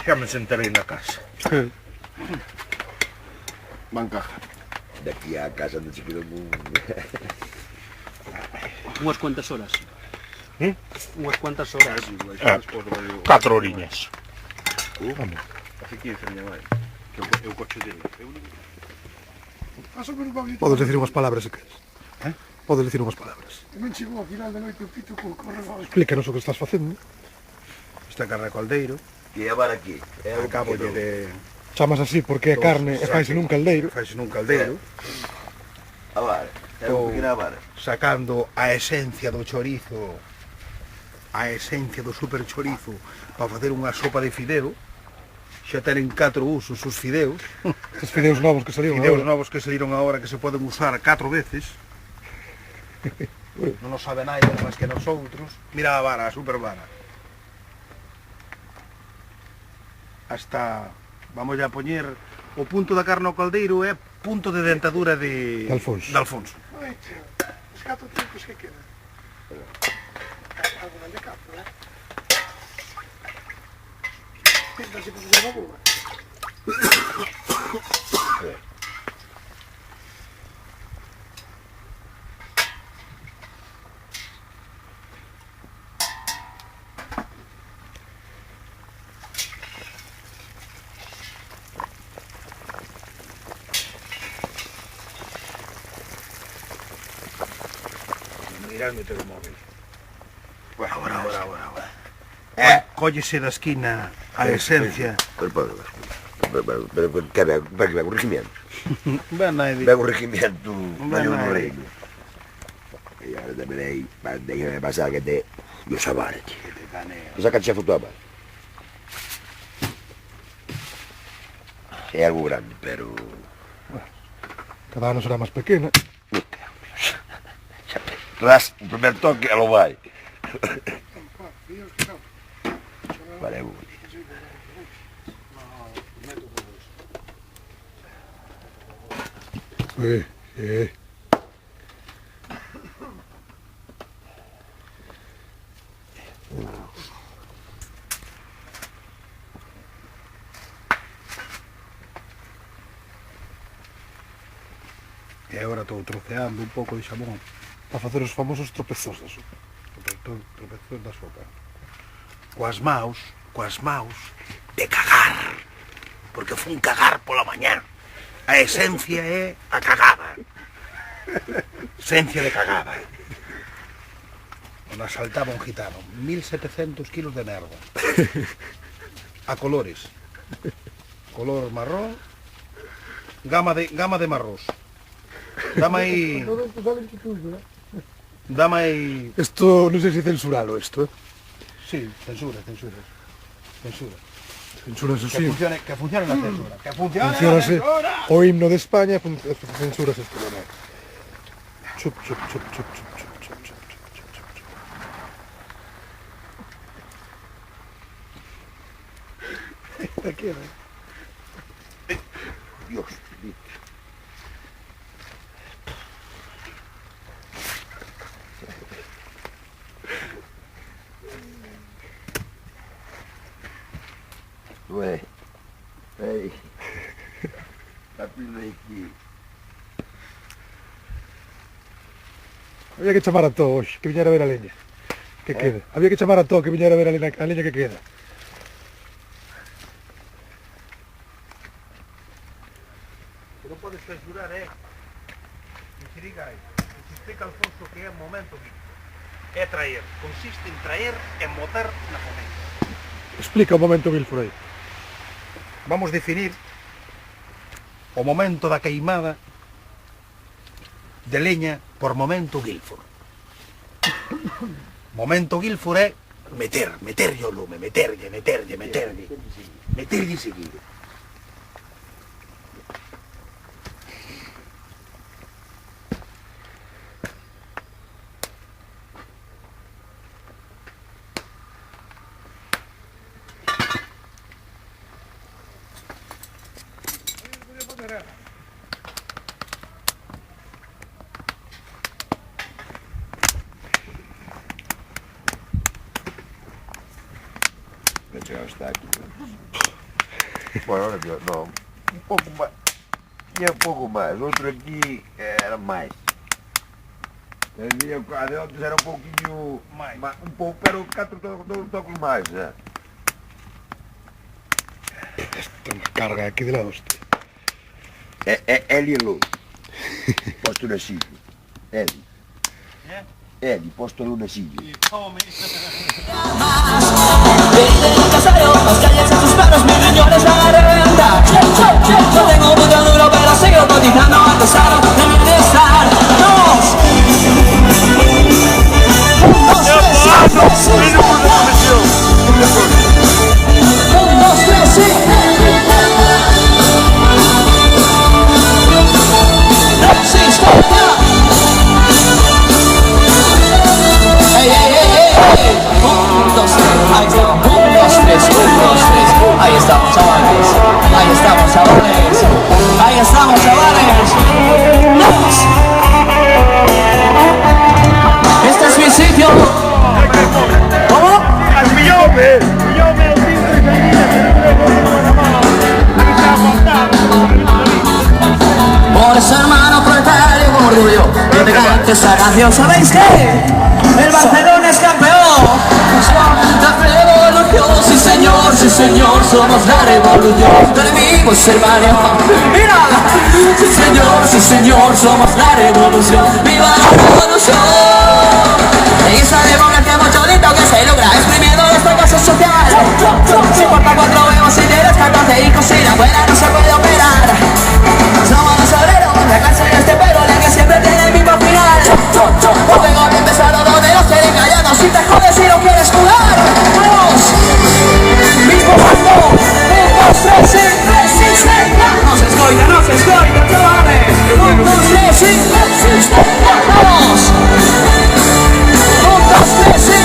Xa me sentarei na casa. Bancaja. De aquí á casa non se quedou un... Unhas cuantas horas. Unhas cuantas horas. 4 horiñas. Hace 15 miña vai. Que o coche dele. Podes decir unhas palabras se queres. Podes decir unhas palabras. Non chegou ao final da noite o pito co corredor. Explícanos o que estás facendo. Esta carne de caldeiro. E a bar aquí. Acabo de... Chamas así porque é carne e faise nun caldeiro. Faise nun caldeiro. A bar. É un pequena bar. Sacando a esencia do chorizo, a esencia do super chorizo para facer unha sopa de fideo. Xa tenen 4 usos os fideos. Estes fideos novos que salieron Fideos agora. novos que saíron agora que se poden usar 4 veces. Non nos sabe nada máis que nosotros. Mira a vara, a super vara. Hasta, vamos a poñer o punto da carne ao caldeiro é punto de dentadura de Alfonso. Ai, tio, os 4 tipos que quedan. Algo de capo, Pinta se puso unha boba. Mirarme o móvil. Bueno, Ahora. Cóllese da esquina a esencia. Pero que ven o regimiento. Ben, Ven o regimiento Ben, no nai. reino. E agora deberei, déjame pasar que te... E os avares, tío. Saca xa foto a bar. É algo grande, pero... Cada ano será máis pequena. Tras o primer toque, elo vai. Vale, eu... E agora estou troceando un pouco de xamón. Para facer os famosos tropezos da sopa. Tropezos da sopa. Coas maus de cagar. Porque fun cagar pola mañá. A esencia é a cagada. Esencia de cagada. Nos asaltaba un gitano. 1700 kilos de merda. A colores. Color marrón. Gama de marrós. Dame aí... Dame aí... Esto non sei se censuralo isto, Sí, censura. Censúrase así. Que funcione la censura. Que funcione la Funcionase censura. o himno de España, censúrase isto. Chup, chup, chup, chup, chup, chup, chup, chup, chup, chup, chup. Aquí, Dios, Ué, ei, está tudo aquí. Había que chamar a todo hoxe, que viñera a ver a leña. Que queda. Había que chamar a todo que viñera a ver a leña que queda. Que non podes censurar, que diga aí. Que explica Alfonso que é o momento é traer. Consiste en traer e motar na fomenta. Explica o momento Vilfur aí. Vamos definir o momento da queimada de leña por momento Guilford. Momento Guilford é meterlle o lume, meterlle seguido. Me he chegado hasta aquí. Bueno, ahora yo, no. Un pouco máis. E un pouco máis. Outro aquí era máis. El día de antes era un pouquinho máis. Un pouco, pero 4 tocos máis, Esta me carga aquí de la hostia. Eli e Lu. Posto un asillo. Eli, posto un asillo. Las calles en tus manos, mis riñones van a reventar. No tengo mucho duro, pero sigo cotizando a pesar de mi bienestar. Dos, tres, sí. Ahí estamos, chavales. Ahí estamos, chavales. Ahí estamos, chavales. ¡Vamos! Este es mi sitio. ¿Cómo? Por eso, hermano, proletario con orgullo, yo te canto esta canción. ¿Sabéis qué? El Barcelona es campeón. La revolución, sí señor, somos la revolución. Tu enemigo es el mareo. Mira, sí señor, somos la revolución. ¡Viva la revolución! Y esa democracia mocholito que se logra exprimiendo esta clase social. Si porta 4 huevos y tienes 14 hijos y la abuela no se puede operar. Somos los obreros, la clase de este pueblo, la que siempre tiene el mismo final. No tengo que empezar a donde los quieren callados, si te jodes y no quieres jugar. ¡Vamos! ¡Mismo bando! ¡1, 2, 3, sí! ¡Resistencia! ¡No se escoita, chavales! 1, 2, 3, sí! ¡Resistencia! ¡Vamos! 1, 2, 3, sí!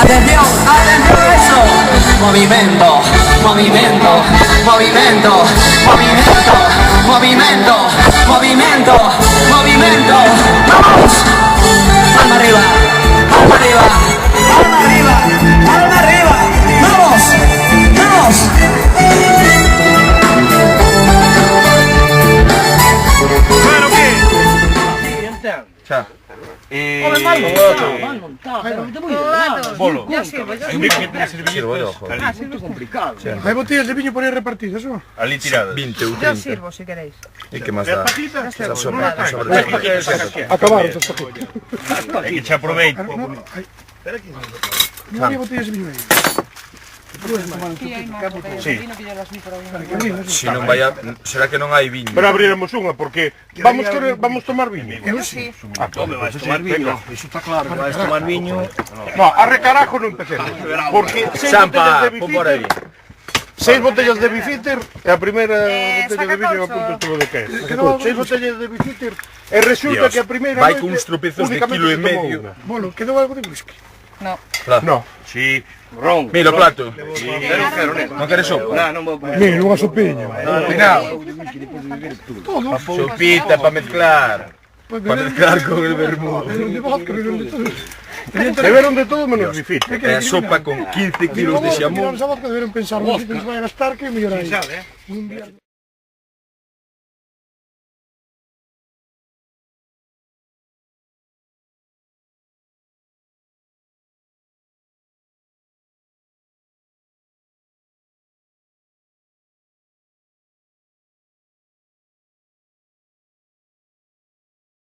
¡Atención! ¡Atención a eso! Movimiento, movimiento, movimiento, movimiento, movimiento, movimiento, movimiento. ¡Vamos! Palma arriba, palma arriba, palma arriba, palma arriba. ¡Vamos! ¡Vamos! Bueno, ¿qué? Xa. Mal montado, pero no te voy a dar. Bolo. Ya sirvo, ya Hai sirvo. un que ten servilletas ali. Siempre complicado. Hay botellas de viño por ahí repartidas, ¿no? Ali tiradas. 20 ou Yo 30. sirvo, si queréis. E que máis Las dá? patitas. Ya Sobre Una caña. sobre Acabaron estos paquetes. É que xa aproveito. No, no había botellas de viño ahí. Sí, hai máis botellas de vino que yo las vi por aí. Se non vai a... Será que non hai viño? Pero abriremos unha porque vamos tomar viño. Eu sí. ¿Dónde vas a tomar viño? Eso está claro, que vais a tomar viño. No, a recarajo non empecemos. Porque 6 Champa, botellas de pon por aí. Bifiter, 6 botellas de Bifiter e a primeira botella de viño saca apunta colcho. todo de que é. 6 botellas de Bifiter e resulta Dios, que a primeira vai noite cuns tropezos de únicamente quilo e se tomou medio. unha. Bueno, quedou algo de whisky. No. No, Sí. Ron. Mira o plato. Quero, Non queres sopa? Non vou poner. mira, unha sopiña. Todo. Sopita para mezclar. Pues Para mezclar con el vermú. bebieron de vodka, bebieron de todo. Beberon de todo menos Bifiter. E a sopa con 15 kilos de xamón. Esa vodka debieron pensar, no sé que nos vai a gastar, que mellor aí. ¿Sabe? Un día...